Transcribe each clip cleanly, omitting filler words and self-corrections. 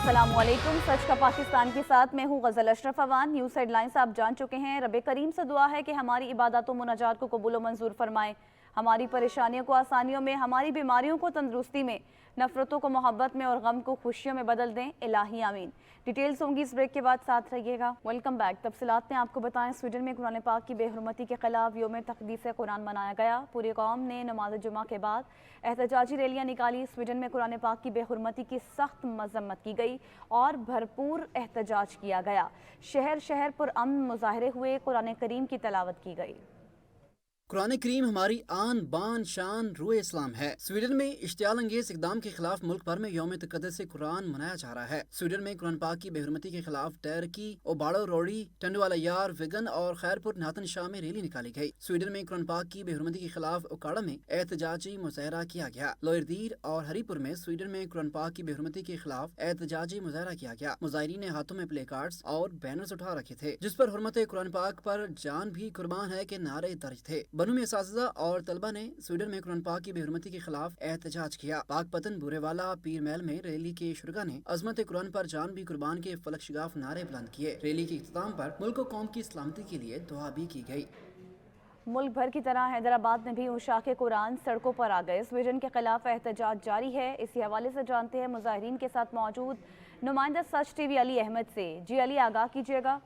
अस्सलाम वालेकुम। सच का पाकिस्तान के साथ मैं हूँ गज़ल अशरफ अवान। न्यूज़ हेडलाइंस आप जान चुके हैं। रब करीम से दुआ है कि हमारी इबादत व मुनाजात को कबूल व मंजूर फरमाए, हमारी परेशानियों को आसानियों में, हमारी बीमारियों को तंदुरुस्ती में, नफरतों को मोहब्बत में और गम को खुशियों में बदल दें। इलाही आमीन। डिटेल्स होंगी इस ब्रेक के बाद, साथ रहिएगा। Welcome back. तफसीलात में आपको बताएं, स्वीडन में कुरान पाक की बेहुरमती के खिलाफ यौम तक़दीस कुरान मनाया गया। पूरी कौम ने नमाज जुमा के बाद एहतजाजी रैलियाँ निकाली। स्वीडन में कुरान पाक की बेहुरमती की सख्त मजम्मत की गई और भरपूर एहतजाज किया गया। शहर शहर पुरअमन मुजाहरे हुए, कुरान करीम की तलावत की गई। कुरान करीम हमारी आन बान शान रूए इस्लाम है। स्वीडन में इश्तियाल अंगेज इकदाम के खिलाफ मुल्क भर में यौम तक़द्दुस कुरान मनाया जा रहा है। स्वीडन में कुरान पाक की बेहुरमती के खिलाफ टर्की, ओबाड़ो रोडी, टंडवाला यार, विगन और खैरपुर नातन शाह में रैली निकाली गई। स्वीडन में कुरान पाक की बेहुरमती के खिलाफ उकाड़ा में एहतजाजी मुजाहरा किया गया। लोयरदीर और हरीपुर में स्वीडन में कुरान पाक की बेहुरमती के खिलाफ एहतजाजी मुजाहरा किया गया। मुजाहिरीन ने हाथों में प्ले कार्ड्स और बैनर्स उठा रखे थे जिस पर हुर्मत कुरान पाक पर जान भी कुर्बान है के नारे दर्ज थे। बनू में असातिज़ा और तलबा ने स्वीडन में कुरान पाक की बेहुरमती के खिलाफ एहतजाज किया। पाकपतन, बुरेवाला, पीर महल में रैली के शुरगा ने अजमत कुरान पर जान भी कुर्बान के फलक शिगाफ नारे बुलंद किए। रैली के इख्तिताम पर मुल्क और कौम की सलामती के लिए दुआ भी की गई। मुल्क भर की तरह हैदराबाद में भी उशाके कुरान सड़कों पर आ गए। स्वीडन के खिलाफ एहतजाज जारी है। इसी हवाले से जानते हैं मुजाहिरीन के साथ मौजूद नुमाइंदा सच टीवी अली अहमद से। जी अली, आगाह कीजिएगा।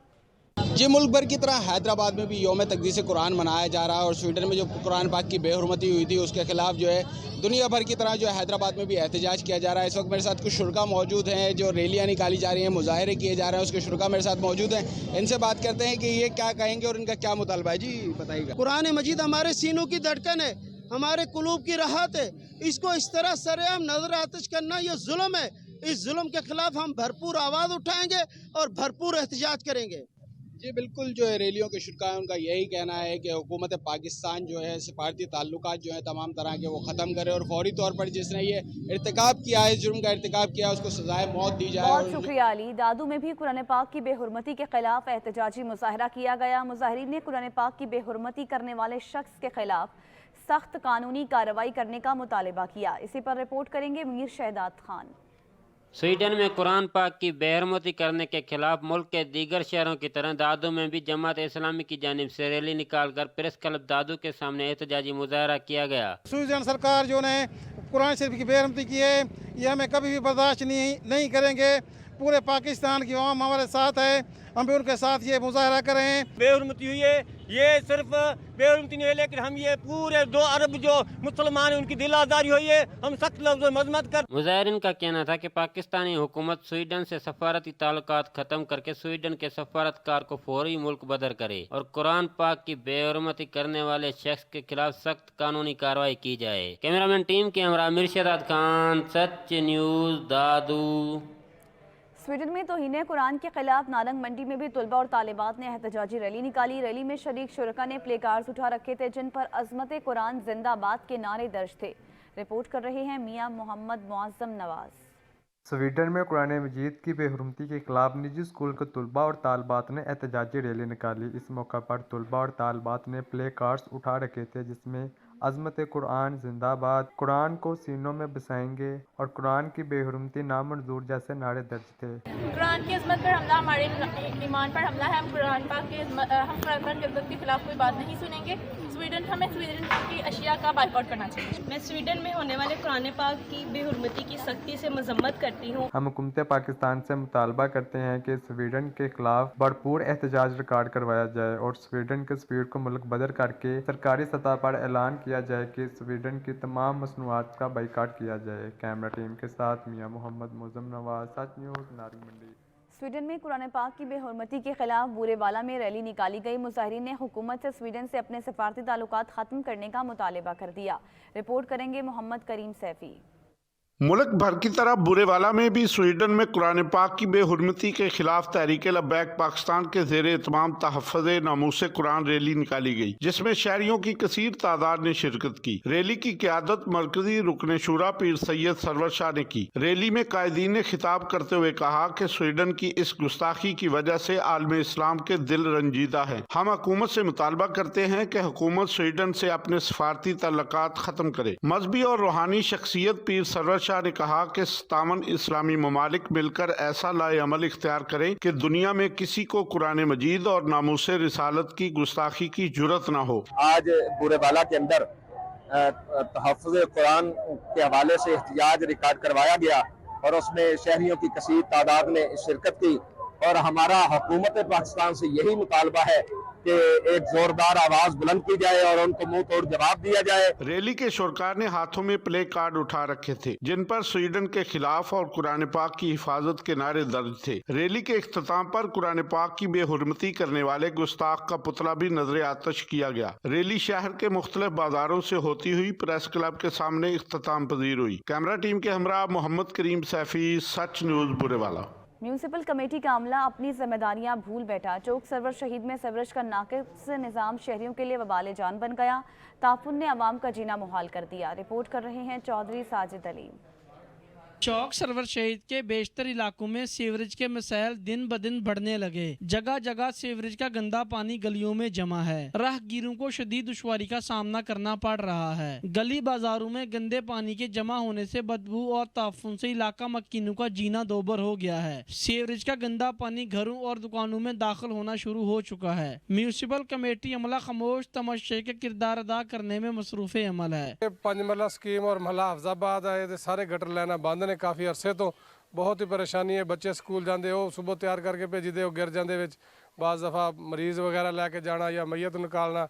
जी, मुल्क भर की तरह हैदराबाद में भी यौम तक़दीस कुरान मनाया जा रहा है और स्वीडन में जो कुरान पाक की बेहुरमती हुई थी उसके खिलाफ जो है दुनिया भर की तरह जो है हैदराबाद में भी एहतजाज किया जा रहा है। इस वक्त मेरे साथ कुछ शुरका मौजूद हैं, जो रैलियाँ निकाली जा रही हैं, मुजाहरे किए जा रहे हैं, उसके शुरका मेरे साथ मौजूद हैं। इनसे बात करते हैं कि ये क्या कहेंगे और इनका क्या मुतालबा है। जी बताइएगा। कुरान मजीद हमारे सीनों की धड़कन है, हमारे कुलूब की राहत है। इसको इस तरह सरेआम नजर आतिश करना ये जुल्म है। इस जुल्म के खिलाफ हम भरपूर आवाज़ उठाएंगे और भरपूर एहतजाज करेंगे। जी बिल्कुल, जो है रैलियों के शुरका है उनका यही कहना है कि हुकूमत पाकिस्तान जो है सिफारती ताल्लुकात जो है तमाम तरह के वो ख़त्म करे और फौरी तौर पर जिसने ये इर्तिकाब किया है, जुर्म का इर्तिकाब किया है, उसको सजाए मौत दी जाए। बहुत शुक्रिया अली। दादू में भी कुरान पाक की बेहुरमती के खिलाफ एहतजाजी मुजाहरा किया गया। मुजाहिरीन ने कुरान पाक की बेहुरमती करने वाले शख्स के खिलाफ सख्त कानूनी कार्रवाई करने का मुतालबा किया। इसी पर रिपोर्ट करेंगे मीर शहदाद खान। स्वीडन में कुरान पाक की बेहरमती करने के खिलाफ मुल्क के दीगर शहरों की तरह दादू में भी जमात इस्लामी की जानिब से रैली निकालकर प्रेस क्लब दादू के सामने एहतजाजी मुजाहरा किया गया। स्वीडन सरकार जो ने कुरान शरीफ की बेहरमती की है, ये हमें कभी भी बर्दाश्त नहीं करेंगे। पूरे पाकिस्तान की आवाम हमारे साथ है, हम भी उनके साथ ये मुजाहरा करें। बेहुरमती हुई है, ये सिर्फ बेहुरमती नहीं है लेकिन हम ये पूरे 2 अरब जो मुसलमान हैं उनकी दिल आज़ारी हुई है, हम सख्त लफ्ज़ों में मजम्मत कर। मुजाहिरीन का कहना था कि पाकिस्तानी हुकूमत स्वीडन से सफारती ताल्लुकात खत्म करके स्वीडन के सफारतकार को फौरी मुल्क बदर करे और कुरान पाक की बेहुरमती करने वाले शख्स के खिलाफ सख्त कानूनी कार्रवाई की जाए। कैमरामैन टीम के हमरा मिर्शदाद खान, सच न्यूज़, दादू। स्वीडन में तौहीन कुरान के खिलाफ नारंग मंडी में भी तलबा और तालिबात ने एहतजाजी रैली निकाली। रैली में शरीक शुरका ने प्ले कार्ड्स उठा रखे थे जिन पर अजमत कुरान जिंदाबाद के नारे दर्ज थे। रिपोर्ट कर रहे हैं मियां मोहम्मद मुअज्जम नवाज। स्वीडन में कुरान मजीद की बेहुरमती के खिलाफ निजी स्कूल के तलबा और तालिबात ने एहतजाजी रैली निकाली। इस मौका पर तलबा और तालिबात ने प्ले कार्ड्स उठा रखे थे जिसमें अजमत कुरान जिंदाबाद, कुरान को सीनों में बसाएंगे और कुरान की बेहुरमती नामंजूर जैसे नारे दर्ज थे। कुरान की अजमत पर हमला हमारे ईमान पर हमला है। हम कुरान पाक की अजमत के खिलाफ कोई बात नहीं सुनेंगे। हमें स्वीडन की अशिया का बाइकआउट करना चाहिए। मैं स्वीडन में होने वाले कुरान पाक की बेहुरमती की सख्ती से मजम्मत करती हूँ। हम हुकूमत पाकिस्तान से मुतालबा करते हैं कि स्वीडन के खिलाफ भरपूर एहतजाज रिकॉर्ड करवाया जाए और स्वीडन के सफीर को मुल्क बदर करके सरकारी सतह पर ऐलान किया जाए कि स्वीडन की तमाम मसनूआत का बाइकाट किया जाए। कैमरा टीम के साथ मियां मोहम्मद मुअज्जम नवाज, सच न्यूज़, नारंग मंडी। स्वीडन में कुरान पाक की बेहुरमती के खिलाफ बुरेवाला में रैली निकाली गई। मुजाहिरीन ने हुकूमत से स्वीडन से अपने सफारती ताल्लुकात खत्म करने का मुतालबा कर दिया। रिपोर्ट करेंगे मोहम्मद करीम सैफी। मुल्क भर की तरह बुरेवाला में भी स्वीडन में कुरान पाक की बेहुरमती के खिलाफ तहरीक लब्बैक पाकिस्तान के ज़ेर एहतमाम तहफ़्फ़ुज़ नामूस कुरान रैली निकाली गई जिसमें शहरियों की कसीर तादाद ने शिरकत की। रैली की क़यादत मरकजी रुकन शुरा पीर सैयद सरवर शाह ने की। रैली में कायदीन ने खिताब करते हुए कहा कि स्वीडन की इस गुस्ताखी की वजह से आलम इस्लाम के दिल रंजीदा है। हम हुकूमत से मुतालबा करते हैं कि हुकूमत स्वीडन से अपने सफारती ताल्लुकात खत्म करे। मजहबी और रूहानी शख्सियत पीर सरवर शाह ने कहा कि 57 इस्लामी ममालिक मिलकर ऐसा लाए अमल इख्तियार करें कि दुनिया में किसी को कुरान मजीद और नामूस रिसालत की गुस्ताखी की जुर्रत न हो। आज बुरेवाला के अंदर तहफ़्फ़ुज़ कुरान के हवाले से एहतिजाज रिकॉर्ड करवाया गया और उसमें शहरियों की कसीर तादाद ने शिरकत की और हमारा हुकूमत पाकिस्तान से यही मुतालबा है कि एक जोरदार आवाज बुलंद की जाए और उनको मुंह तोड़ जवाब दिया जाए। रैली के शुरकार ने हाथों में प्ले कार्ड उठा रखे थे जिन पर स्वीडन के खिलाफ और कुरान पाक की हिफाजत के नारे दर्ज थे। रैली के इख्तिताम पर कुरान पाक की बेहुरमती करने वाले गुस्ताख का पुतला भी नजर आतश किया गया। रैली शहर के मुख्तलिफ बाजारों से होती हुई प्रेस क्लब के सामने इख्तिताम पजीर हुई। कैमरा टीम के हमरा मोहम्मद करीम सैफी, सच न्यूज बुरेवाला। म्यूनिसिपल कमेटी का अमला अपनी जिम्मेदारियां भूल बैठा। चौक सरवर शहीद में सीवरेज का नाकिस निज़ाम शहरियों के लिए वबाल जान बन गया। ताफुन ने अवाम का जीना मुहाल कर दिया। रिपोर्ट कर रहे हैं चौधरी साजिद अली। चौक सरवर शहीद के बेशतर इलाकों में सीवरेज के मसाइल दिन ब दिन बढ़ने लगे। जगह जगह सीवरेज का गंदा पानी गलियों में जमा है। राहगीरों को शदीद दुश्वारी का सामना करना पड़ रहा है। गली बाजारों में गंदे पानी के जमा होने से बदबू और ताफुन से इलाका मक्कीनों का जीना दोबर हो गया है। सीवरेज का गंदा पानी घरों और दुकानों में दाखिल होना शुरू हो चुका है। म्यूनिसिपल कमेटी अमला खामोश तमाशे के किरदार अदा करने में मसरूफ अमल है। 5 मरला स्कीम और महला हफ्जाबाद आए सारे गटर लेना बंद ने काफ़ी अरसे तो बहुत ही परेशानी है। बच्चे स्कूल जाते हो सुबह तैयार करके भेजी दे गिर जाते बाज़ दफ़ा मरीज वगैरह लैके जाना या मैयत निकालना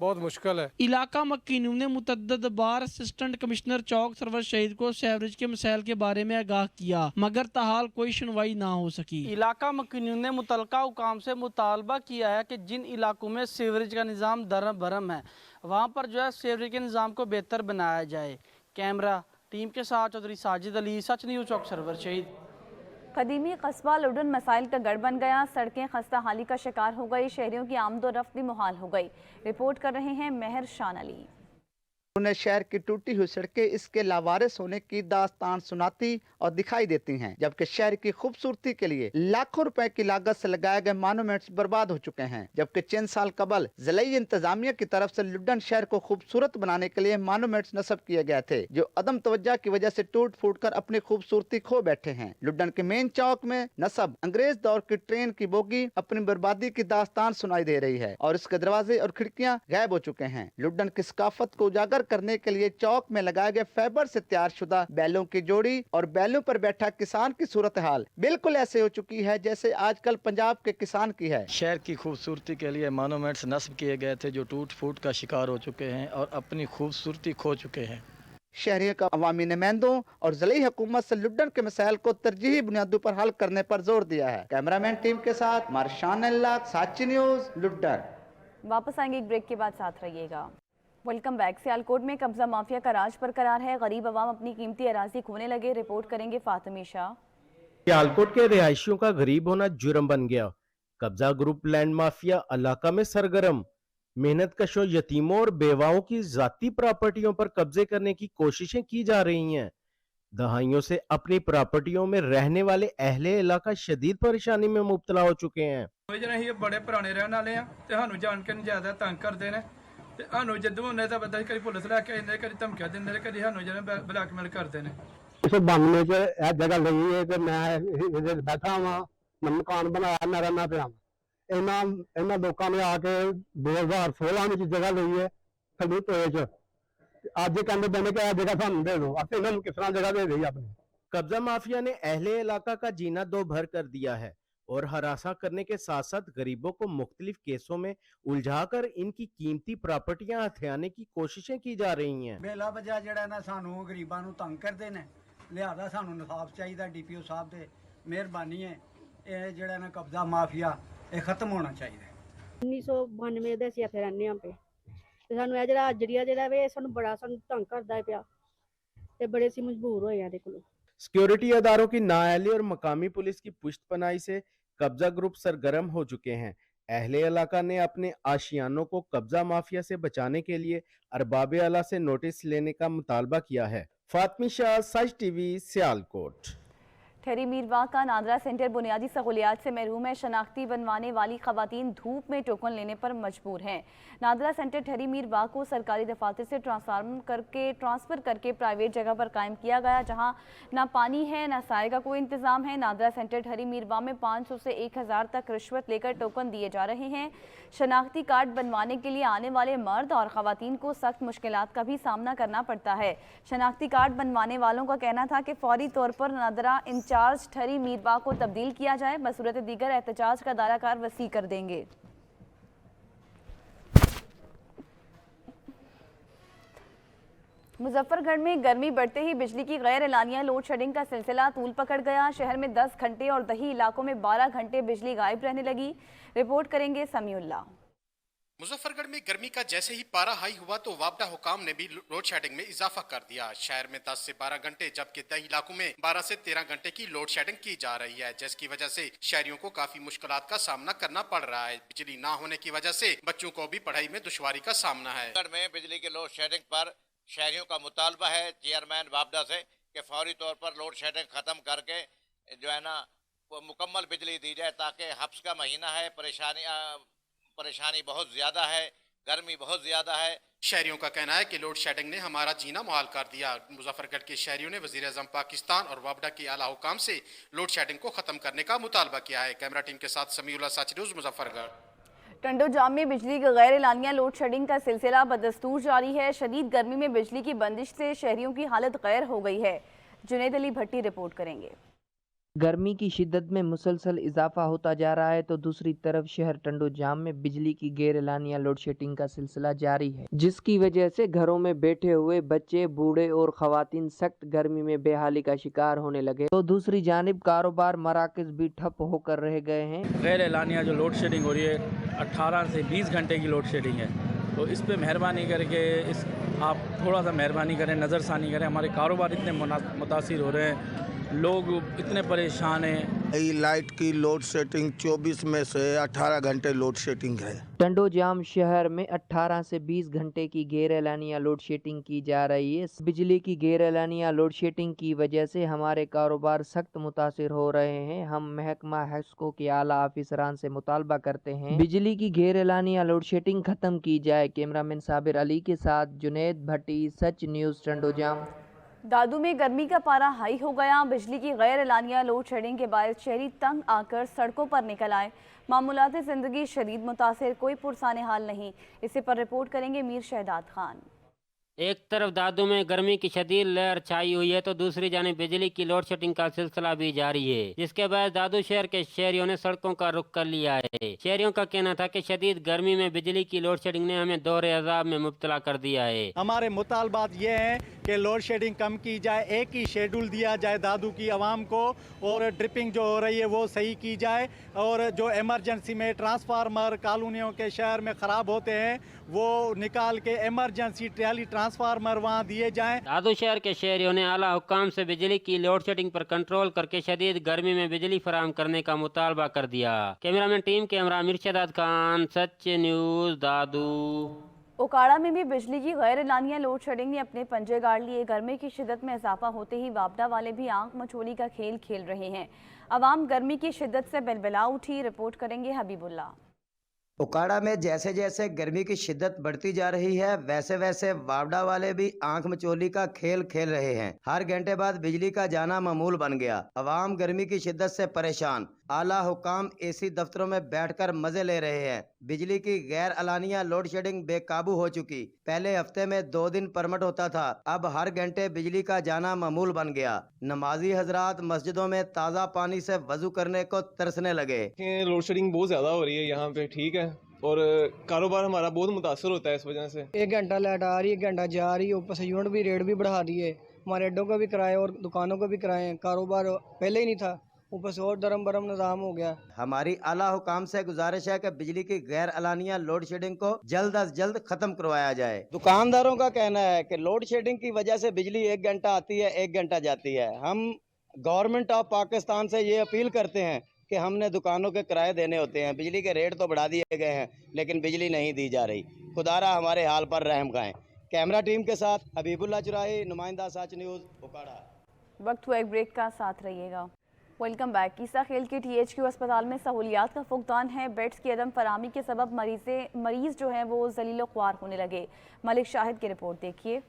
बहुत मुश्किल है। इलाका मक्कीनू ने मुतद्दद बार असिस्टेंट कमिश्नर चौक सरवर शहीद को सीवरेज के मसाइल के बारे में आगाह किया मगर ताहाल कोई सुनवाई ना हो सकी। इलाका मक्कीनू ने मुतलका हुकाम से मुतालबा किया है कि जिन इलाकों में सीवरेज का निज़ाम दरम भरम है वहाँ पर जो है सीवरेज के निज़ाम को बेहतर बनाया जाए। कैमरा टीम के साथ चौधरी साजिद अली, सच न्यूज़, चौक सरवर शहीद। कदीमी कस्बा लुडन मसाइल का गढ़ बन गया। सड़कें खस्ता हाली का शिकार हो गई। शहरियों की आमदोरफ्त भी मुहाल हो गई। रिपोर्ट कर रहे हैं मेहर शान अली। उन्हें शहर की टूटी हुई सड़कें इसके लावारिस होने की दास्तान सुनाती और दिखाई देती हैं, जबकि शहर की खूबसूरती के लिए लाखों रुपए की लागत से लगाए गए मॉन्यूमेंट्स बर्बाद हो चुके हैं। जबकि चंद साल कबल जिलाई इंतजामिया की तरफ से लुडन शहर को खूबसूरत बनाने के लिए मॉन्यूमेंट्स नस्ब किए गए थे जो अदम तवज्जो की वजह से टूट फूट कर अपनी खूबसूरती खो बैठे हैं। लुडन के मेन चौक में नस्ब अंग्रेज दौर की ट्रेन की बोगी अपनी बर्बादी की दास्तान सुनाई दे रही है और इसके दरवाजे और खिड़कियां गायब हो चुके हैं। लुडन की सकाफत को उजागर करने के लिए चौक में लगाए गए फाइबर से तैयार शुदा बैलों की जोड़ी और बैलों पर बैठा किसान की सूरत हाल बिल्कुल ऐसे हो चुकी है जैसे आजकल पंजाब के किसान की है। शहर की खूबसूरती के लिए मॉन्यूमेंट्स नस्ब किए गए थे जो टूट फूट का शिकार हो चुके हैं और अपनी खूबसूरती खो चुके हैं। शहरियों का अवामी नुमाइंदों और ज़िली हुकूमत से लुडन के मसाइल को तरजीही बुनियादों पर हल करने पर जोर दिया है। कैमरामैन टीम के साथ मार्शान अल्लाह, साची न्यूज़, लुडन। वापस आएंगे एक ब्रेक के बाद, साथ रहिएगा। Welcome back. सियालकोट में कब्जा माफिया का राज बरकरार है। गरीब अवाम अपनी कीमती अराजी खोने लगे। रिपोर्ट करेंगे फातिमी शाह। सियालकोट के रिहायशियों का गरीब होना जुर्म बन गया। कब्जा ग्रुप लैंड माफिया इलाका में सरगर्म। मेहनत कशों यतीमों और बेवाओं की जाती प्रॉपर्टियों पर कब्जे करने की कोशिशें की जा रही हैं। दहाइयों से अपनी प्रॉपर्टियों में रहने वाले अहले इलाका शदीद परेशानी में मुब्तला हो चुके हैं। बड़े पुराने रहने वाले हैं ते सानू जान के ज्यादा तंग करते हैं। ਸਾਨੂੰ ਜਦੋਂ ਉਹਨੇ ਤਾਂ ਪਤਾ ਕਦੀ ਪੁਲਿਸ ਲੈ ਕੇ ਆਉਂਦੇ ਕਦੀ ਧਮਕੀਆਂ ਦਿੰਦੇ ਨੇ ਕਦੀ ਸਾਨੂੰ ਜਿਹੜਾ ਬਲੈਕਮੇਲ ਕਰਦੇ ਨੇ। 1992 ਚ ਇਹ ਜਗ੍ਹਾ ਲਈ ਹੈ ਤੇ ਮੈਂ ਇਹਦੇ ਬੈਠਾ ਵਾਂ ਮਕਾਨ ਬਣਾਇਆ ਮੇਰਾ ਨਾ ਪਿਆ। ਇਹਨਾਂ ਲੋਕਾਂ ਨੇ ਆ ਕੇ 2016 ਵਿੱਚ ਜਗ੍ਹਾ ਲਈ ਹੈ ਖੰਡੂ ਟੋਏ ਚ। ਅੱਜ ਕਹਿੰਦੇ ਬਣੇ ਕਿ ਇਹ ਜਗ੍ਹਾ ਸਾਨੂੰ ਦੇ ਦਿਓ। ਅਸੀਂ ਇਹਨਾਂ ਨੂੰ किस तरह जगह दे दी अपनी। कब्जा माफिया ने अहले इलाका का जीना दो भर कर दिया है और हरासा करने के साथ साथ गरीबों को मुख्तलिफ केसों में उलझाकर इनकी कीमती प्रॉपर्टियां हथियाने की कोशिशें की जा रही हैं। बेला वजह ਜਿਹੜਾ ਨਾ ਸਾਨੂੰ ਗਰੀਬਾਂ ਨੂੰ ਤੰਗ ਕਰਦੇ ਨੇ ਲਿਆਦਾ ਸਾਨੂੰ ਇਨਸਾਫ ਚਾਹੀਦਾ। ਡੀਪੀਓ ਸਾਹਿਬ ਦੇ ਮਿਹਰਬਾਨੀ ਹੈ ਇਹ ਜਿਹੜਾ ਨਾ ਕਬਜ਼ਾ ਮਾਫੀਆ ਇਹ ਖਤਮ ਹੋਣਾ ਚਾਹੀਦਾ। 1992 ਦੇ ਅਸੀਂ ਇੱਥੇ ਰਹਿੰਦੇ ਆਂ ਪਏ ਤੇ ਸਾਨੂੰ ਇਹ ਜਿਹੜਾ ਅਜੜੀਆ ਜਿਹੜਾ ਵੇ ਸਾਨੂੰ ਬੜਾ ਸਾਨੂੰ ਤੰਗ ਕਰਦਾ ਪਿਆ ਤੇ ਬੜੇ ਸੀ ਮਜਬੂਰ ਹੋਏ ਆ ਦੇਖੋ। सिक्योरिटी अदारों की नाअहली और मकामी पुलिस की पुश्तपनाही से कब्जा ग्रुप सरगर्म हो चुके हैं। अहले इलाका ने अपने आशियानों को कब्जा माफिया से बचाने के लिए अरबाब आला से नोटिस लेने का मुतालबा किया है। फातिमी शाह, सच टीवी, सियालकोट। ठहरी मीरबाग का नादरा सेंटर बुनियादी सहूलियात से महरूम है। शनाख्ती बनवाने वाली खवातीन धूप में टोकन लेने पर मजबूर हैं। नादरा सेंटर ठहरी मीरबाग को सरकारी दफातर से ट्रांसफ़र करके प्राइवेट जगह पर कायम किया गया, जहां ना पानी है ना साए का कोई इंतज़ाम है। नादरा सेंटर ठहरी मीरबाग में 500 से 1000 तक रिश्वत लेकर टोकन दिए जा रहे हैं। शनाख्ती कार्ड बनवाने के लिए आने वाले मर्द और खवातीन को सख्त मुश्किलात का भी सामना करना पड़ता है। शनाख्ती कार्ड बनवाने वालों का कहना था कि फौरी तौर पर नादरा इंचार्ज ठहरी मीरबाग को तब्दील किया जाए, बसूरत दीगर एहतजाज का दायराकार वसी कर देंगे। मुजफ्फरगढ़ में गर्मी बढ़ते ही बिजली की गैर एलानिया लोड शेडिंग का सिलसिला तूल पकड़ गया। शहर में 10 घंटे और दही इलाकों में 12 घंटे बिजली गायब रहने लगी। रिपोर्ट करेंगे समीउल्लाह। मुजफ्फरगढ़ में गर्मी का जैसे ही पारा हाई हुआ तो वापडा हुकाम ने भी लोड शेडिंग में इजाफा कर दिया। शहर में 10 से 12 घंटे जबकि कई इलाकों में 12 से 13 घंटे की लोड शेडिंग की जा रही है, जिसकी वजह से शहरियों को काफी मुश्किलात का सामना करना पड़ रहा है। बिजली ना होने की वजह से बच्चों को भी पढ़ाई में दुश्वारी का सामना है। में बिजली की लोड शेडिंग पर शहरियों का मुतालबा है चेयरमैन वापडा से कि फौरी तौर पर लोड शेडिंग खत्म करके जो है ना वो मुकम्मल बिजली दी जाए, ताकि हब्स का महीना है, परेशानी बहुत ज्यादा है, गर्मी बहुत ज्यादा है। शहरियों का कहना है कि लोड शेडिंग ने हमारा जीना मुहाल कर दिया। मुजफ्फरगढ़ के शहरियों ने वजीर आज़म पाकिस्तान और वापडा के आला हुकाम से लोड शेडिंग को खत्म करने का मुतालबा किया है। कैमरा टीम के साथ समीउल्लाह, सच न्यूज़, मुजफ्फरगढ़। टंडो जाम में बिजली की गैर एलानिया लोड शेडिंग का सिलसिला बदस्तूर जारी है। शदीद गर्मी में बिजली की बंदिश से शहरियों की हालत गैर हो गई है। जुनैद अली भट्टी रिपोर्ट करेंगे। गर्मी की शिद्दत में मुसलसल इजाफा होता जा रहा है तो दूसरी तरफ शहर टंडो जाम में बिजली की गैर एलानिया लोड शेडिंग का सिलसिला जारी है, जिसकी वजह से घरों में बैठे हुए बच्चे, बूढ़े और खवातीन सख्त गर्मी में बेहाली का शिकार होने लगे तो दूसरी जानिब कारोबार मराकज भी ठप होकर रह गए हैं। गैर एलानिया जो लोड शेडिंग हो रही है 18 से 20 घंटे की लोड शेडिंग है, तो इस पे मेहरबानी करके आप थोड़ा सा मेहरबानी करें, नज़रसानी करें। हमारे कारोबार इतने मुतासिर हो रहे हैं, लोग इतने परेशान हैं। लाइट की लोड शेडिंग 24 में से 18 घंटे लोड शेडिंग है। टंडो जाम शहर में 18 से 20 घंटे की गैर एलानिया लोड शेडिंग की जा रही है। बिजली की गैर एलानिया लोड शेडिंग की वजह से हमारे कारोबार सख्त मुतासिर हो रहे हैं। हम महकमा हैस्को के आला अफसरान से मुतालबा करते हैं बिजली की गैर एलानिया लोड शेडिंग खत्म की जाए। कैमरामैन साबिर अली के साथ जुनैद भट्टी, सच न्यूज़, टंडो जाम। दादू में गर्मी का पारा हाई हो गया। बिजली की गैर एलानिया लोड शेडिंग के बायस शहरी तंग आकर सड़कों पर निकल आए। मामूलात ज़िंदगी शदीद मुतासिर, कोई पुरसाने हाल नहीं। इसी पर रिपोर्ट करेंगे मीर शहदाद खान। एक तरफ दादू में गर्मी की शदीद लहर छाई हुई है तो दूसरी जानिब बिजली की लोड शेडिंग का सिलसिला भी जारी है, जिसके बाद दादू शहर के शहरियों ने सड़कों का रुख कर लिया है। शहरियों का कहना था कि शदीद गर्मी में बिजली की लोड शेडिंग ने हमें दौरे अजाब में मुब्तला कर दिया है। हमारे मुतालबात ये हैं कि लोड शेडिंग कम की जाए, एक ही शेड्यूल दिया जाए दादू की आवाम को, और ड्रिपिंग जो हो रही है वो सही की जाए, और जो इमरजेंसी में ट्रांसफार्मर कॉलोनियों के शहर में ख़राब होते हैं वो निकाल के इमरजेंसी ट्राली ट्रांसफार्मर वहाँ दिए जाएं। दादू शहर के शहरियों ने आला हुकाम से बिजली की लोड शेडिंग पर कंट्रोल करके शदीद गर्मी में बिजली फराहम करने का मुतालबा कर दिया। कैमरामैन टीम कैमरा मिर्शदाद खान, सच न्यूज़, दादू। ओकाड़ा में भी बिजली की गैर एलानिया लोड शेडिंग ने अपने पंजे गाड़ लिए। गर्मी की शिद्दत में इजाफा होते ही वापडा वाले भी आंख मचोली का खेल खेल रहे हैं। अवाम गर्मी की शिद्दत से बिलबिला उठी। रिपोर्ट करेंगे हबीबुल्लाह। ओकाड़ा में जैसे जैसे गर्मी की शिद्दत बढ़ती जा रही है वैसे वैसे वापडा वाले भी आंख मचोली का खेल खेल रहे हैं। हर घंटे बाद बिजली का जाना मामूल बन गया। अवाम गर्मी की शिद्दत से परेशान। आला हुकाम एसी दफ्तरों में बैठकर मजे ले रहे हैं। बिजली की गैर एलानिया लोड शेडिंग बेकाबू हो चुकी। पहले हफ्ते में 2 दिन परमिट होता था, अब हर घंटे बिजली का जाना मामूल बन गया। नमाजी हजरात मस्जिदों में ताज़ा पानी से वजू करने को तरसने लगे। लोड शेडिंग बहुत ज्यादा हो रही है यहाँ पे, ठीक है, और कारोबार हमारा बहुत मुतासर होता है इस वजह से। 1 घंटा लाइट आ रही है, 1 घंटा जा रही है, ऊपर से यूनिट भी रेट भी बढ़ा दिए। हमारे अड्डों का भी किराए और दुकानों को भी किराए। कारोबार पहले ही नहीं था, ऊपर से और दरम बरम निज़ाम हो गया। हमारी आला हुकाम से गुजारिश है कि बिजली की गैर एलानिया लोड शेडिंग को जल्द अज जल्द खत्म करवाया जाए। दुकानदारों का कहना है कि लोड शेडिंग की वजह से बिजली 1 घंटा आती है, 1 घंटा जाती है। हम गवर्नमेंट ऑफ पाकिस्तान से ये अपील करते हैं कि हमने दुकानों के किराए देने होते हैं। बिजली के रेट तो बढ़ा दिए गए हैं लेकिन बिजली नहीं दी जा रही। खुदारा हमारे हाल पर रहम खाएं। कैमरा टीम के साथ हबीबुल्लाह चुराही, नुमाइंदा सच न्यूज़, ओकाड़ा। वक्त हुआ एक ब्रेक का, साथ रहिएगा। Welcome back. ईसा खेल के THQ अस्पताल में सहूलियात का फुकदान है। बेड्स की अदम फराहमी के सबब मरीज जो हैं वो जलीलो ख्वार होने लगे। मलिक शाहिद की रिपोर्ट देखिए।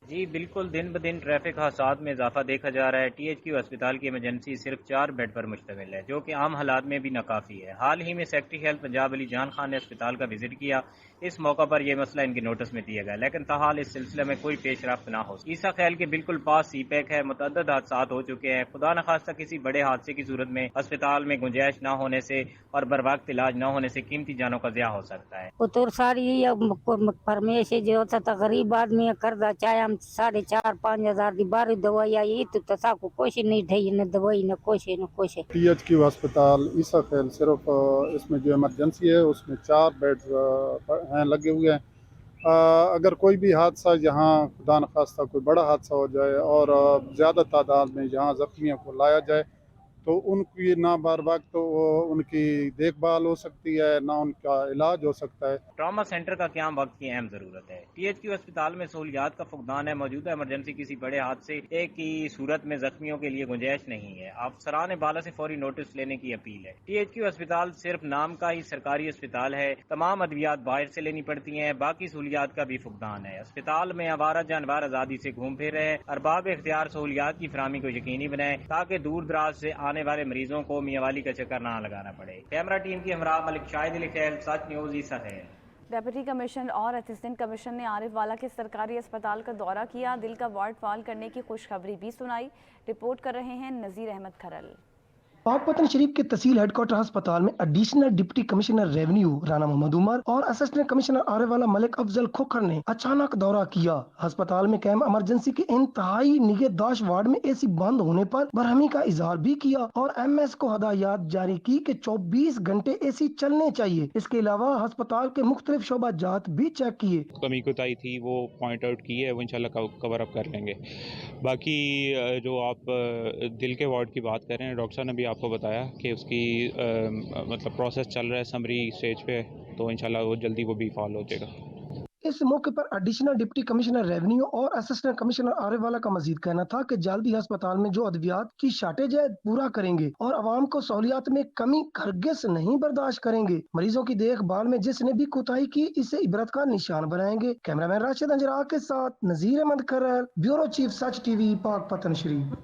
जी बिल्कुल, दिन ब दिन ट्रैफिक हादसात में इजाफा देखा जा रहा है। THQ अस्पताल की इमरजेंसी सिर्फ 4 बेड पर मुश्तमिल है, जो कि आम हालात में भी नाकाफी है। हाल ही में सेक्रेटरी हेल्थ पंजाब अली जान खान ने अस्पताल का विजिट किया। इस मौका पर यह मसला इनके नोटिस में दिया गया, लेकिन ताहाल इस सिलसिले में कोई पेशरफ्त ना हो। ईसा खैल के बिल्कुल पास CPEC है। मुतअद्दिद हादसात हो चुके हैं। खुदा न खास्ता किसी बड़े हादसे की सूरत में अस्पताल में गुंजाइश न होने से और बर वक्त इलाज न होने से कीमती जानों का ज़िया हो सकता है। पुतुर सारी फरमेश जो था गरीब आदमी करदा चाहे हम 4,5-5 हज़ार की बारी दवाई आई तो तसा को कुछ नहीं ढई न दवाई न कुछ न कुछ। THQ अस्पताल ईसा खैल सिर्फ इसमें जो इमरजेंसी है उसमें 4 बेड्स हैं लगे हुए हैं। अगर कोई भी हादसा यहाँ खुदा न खास्ता कोई बड़ा हादसा हो जाए और ज़्यादा तादाद में यहाँ ज़ख्मियों को लाया जाए तो उनकी ना बार वक्त तो उनकी देखभाल हो सकती है, ना उनका इलाज हो सकता है। ट्रॉमा सेंटर का क़याम वक्त की अहम ज़रूरत है। THQ अस्पताल में सहूलियात का फुकदान है। मौजूदा इमरजेंसी किसी बड़े हादसे की सूरत में जख्मियों के लिए गुंजाइश नहीं है। अफसरान बाला से फौरी नोटिस लेने की अपील है। THQ अस्पताल सिर्फ नाम का ही सरकारी अस्पताल है। तमाम अद्वियात बाहर से लेनी पड़ती हैं। बाकी सहूलियात का भी फुकदान है। अस्पताल में आवारा जानवर आज़ादी से घूम फिर रहे हैं। अरबाब इख्तियार सहूलियात की फराहमी को यकीनी बनाए ताकि दूर दराज से आने वाले मरीजों को मियावाली का चक्कर न लगाना पड़े। कैमरा टीम की हमरा मलिक शाहिद अली खैल, सच न्यूज़ ईसा खैल। डेप्यूटी कमिश्नर और असिस्टेंट कमिश्नर ने आरिफ वाला के सरकारी अस्पताल का दौरा किया। दिल का वार्ड फाल करने की खुशखबरी भी सुनाई। रिपोर्ट कर रहे हैं नज़ीर अहमद खरल। पाकपतन शरीफ के तहसील हेडक्वार्टर अस्पताल में additional deputy commissioner revenue Rana Mohammad Umar और असिस्टेंट कमिश्नर आरिफ वाला मलिक अफजल खोखर ने अचानक दौरा किया। अस्पताल में कैम इमरजेंसी के इंतहाई निगहदाश्त वार्ड में AC बंद होने पर बरहमी का इजहार भी किया और MS को हदायत जारी की कि 24 घंटे AC चलने चाहिए। इसके अलावा अस्पताल के मुख्तलिफ शोबाजात भी चेक किए। कमी कोताही थी वो पॉइंट आउट की है, वो इंशाल्लाह कवर अप कर लेंगे। बाकी जो आप दिल के वार्ड की बात कर रहे हैं, डॉक्टर साहब ने भी आपको बताया कि उसकी मतलब प्रोसेस चल रहा है समरी स्टेज पे, तो इंशाल्लाह वो जल्दी वो भी फॉल हो जाएगा। इस मौके पर एडिशनल डिप्टी कमिश्नर रेवेन्यू और असिस्टेंट कमिश्नर आरिफ वाला का मजीद कहना था कि जल्दी अस्पताल में जो अद्वियात की शार्टेज है पूरा करेंगे और आवाम को सहूलियात में कमी हरगिज़ नहीं बर्दाश्त करेंगे। मरीजों की देखभाल में जिसने भी कोताही की इसे इबरत का निशान बनाएंगे। कैमरामैन राशिद अंजरा के साथ नज़ीर अहमद खरल, ब्यूरो चीफ सच TV, पाकपतन शरीफ।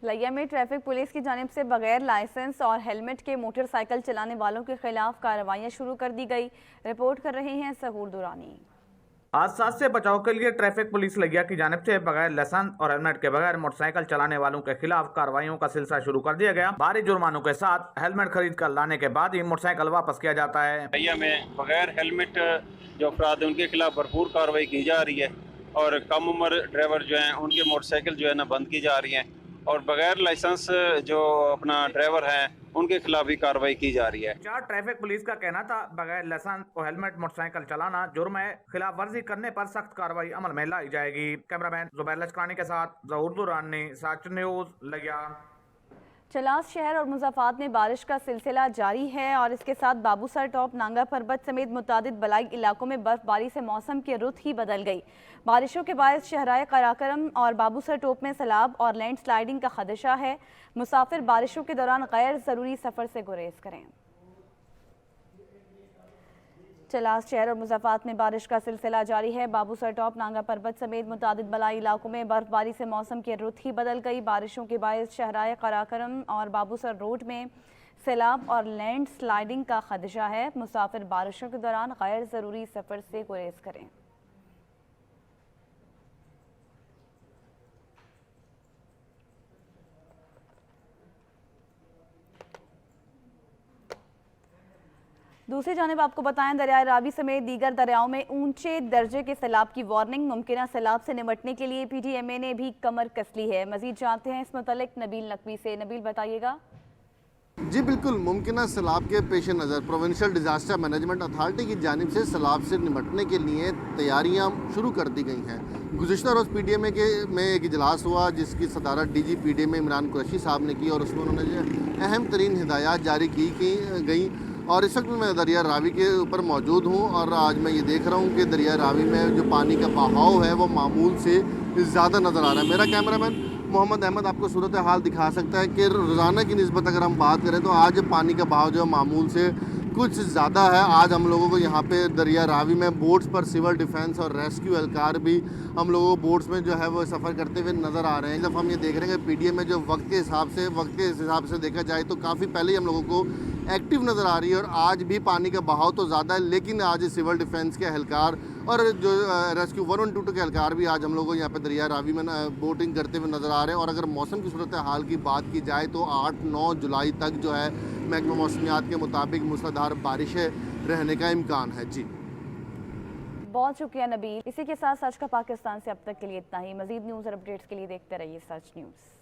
लिया में ट्रैफिक पुलिस की जानिब से बगैर लाइसेंस और हेलमेट के मोटरसाइकिल चलाने वालों के खिलाफ कार्रवाइयाँ शुरू कर दी गई। रिपोर्ट कर रहे हैं सहूर दुरानी। हादसा से बचाव के लिए ट्रैफिक पुलिस लिया की जानिब से बगैर लाइसेंस और हेलमेट के बगैर मोटरसाइकिल चलाने वालों के खिलाफ कार्रवाइयों का सिलसिला शुरू कर दिया गया। भारी जुर्मानों के साथ हेलमेट खरीद कर लाने के बाद ही मोटरसाइकिल वापस किया जाता है। लिया में बगैर हेलमेट जो अफराद उनके खिलाफ भरपूर कार्रवाई की जा रही है और कम उम्र ड्राइवर जो है उनके मोटरसाइकिल जो है ना बंद की जा रही है और बगैर लाइसेंस जो अपना ड्राइवर हैं उनके खिलाफ भी कार्रवाई की जा रही है। ट्रैफिक पुलिस का कहना था बगैर लाइसेंस और हेलमेट मोटरसाइकिल चलाना जुर्म है, खिलाफ वर्जी करने पर सख्त कार्रवाई अमल में लाई जाएगी। कैमरामैन जुबैर लचकानी के साथ ज़हूर दुरानी, सच न्यूज़ लिया। चलास शहर और मुज़ाफ़ात में बारिश का सिलसिला जारी है और इसके साथ बाबूसर टॉप, नांगा पर्बत समेत मुतादिद बलाई इलाकों में बर्फबारी से मौसम की रुत ही बदल गई। बारिशों के बायस शहराए कराकरम और बाबूसर टॉप में सैलाब और लैंड स्लाइडिंग का खदशा है। मुसाफिर बारिशों के दौरान गैर ज़रूरी सफ़र से गुरेज करें। चलास शहर और मुज़ाफ़ात में बारिश का सिलसिला जारी है। बाबूसर टॉप, नांगा पर्बत समेत मुतादिद बलाई इलाकों में बर्फबारी से मौसम की रुत ही बदल गई। बारिशों के बायस शहराए कराकरम और बाबूसर रोड में सैलाब और लैंड स्लाइडिंग का खदशा है। मुसाफिर बारिशों के दौरान गैर ज़रूरी सफ़र से गुरेज करें। दूसरी जानिब आपको बताएं, दरियाए रावी समेत दीगर दरियाओं में ऊंचे दर्जे के सैलाब की वार्निंग। मुमकिन सैलाब से निपटने के लिए PTMA ने भी कमर कस ली है। मजीद जानते हैं इस मुतालिक नबील नकवी से। नबील बताइएगा। जी बिल्कुल, मुमकिन सैलाब के पेश नज़र प्रोविंशियल डिज़ास्टर मैनेजमेंट अथॉरिटी की जानिब से सैलाब से निपटने के लिए तैयारियां शुरू कर दी गई हैं। गुज़िश्ता रोज़ PTMA में एक इजलास हुआ जिसकी सदारत DG PTMA इमरान कुरैशी साहब ने की और उसमें उन्होंने अहम तरीन हिदायत जारी की गई। और इस वक्त मैं दरिया रावी के ऊपर मौजूद हूँ और आज मैं ये देख रहा हूँ कि दरिया रावी में जो पानी का बहाव है वो मामूल से ज़्यादा नज़र आ रहा है। मेरा कैमरामैन मोहम्मद अहमद आपको सूरत हाल दिखा सकता है कि रोज़ाना की निस्बत अगर हम बात करें तो आज पानी का बहाव जो है मामूल से कुछ ज़्यादा है। आज हम लोगों को यहाँ पे दरिया रावी में बोट्स पर सिविल डिफेंस और रेस्क्यू एहलकार भी हम लोगों को बोट्स में जो है वो सफ़र करते हुए नज़र आ रहे हैं। जब हम ये देख रहे हैं कि पीडीए में जो वक्त के हिसाब से देखा जाए तो काफ़ी पहले ही हम लोगों को एक्टिव नज़र आ रही है और आज भी पानी का बहाव तो ज़्यादा है, लेकिन आज सिविल डिफेंस के एहलकार और जो रेस्क्यू 112 के एहलकार भी आज हम लोगों को यहाँ पे दरिया रावी में बोटिंग करते हुए नज़र आ रहे हैं। और अगर मौसम की सूरत हाल की बात की जाए तो 8-9 जुलाई तक जो है महकमा मौसमियात के मुताबिक मूसलाधार बारिशें रहने का इम्कान है। जी बहुत शुक्रिया नबील। इसी के साथ सच का पाकिस्तान से अब तक के लिए इतना ही। मजीद न्यूज़ और अपडेट्स के लिए देखते रहिए सच न्यूज़।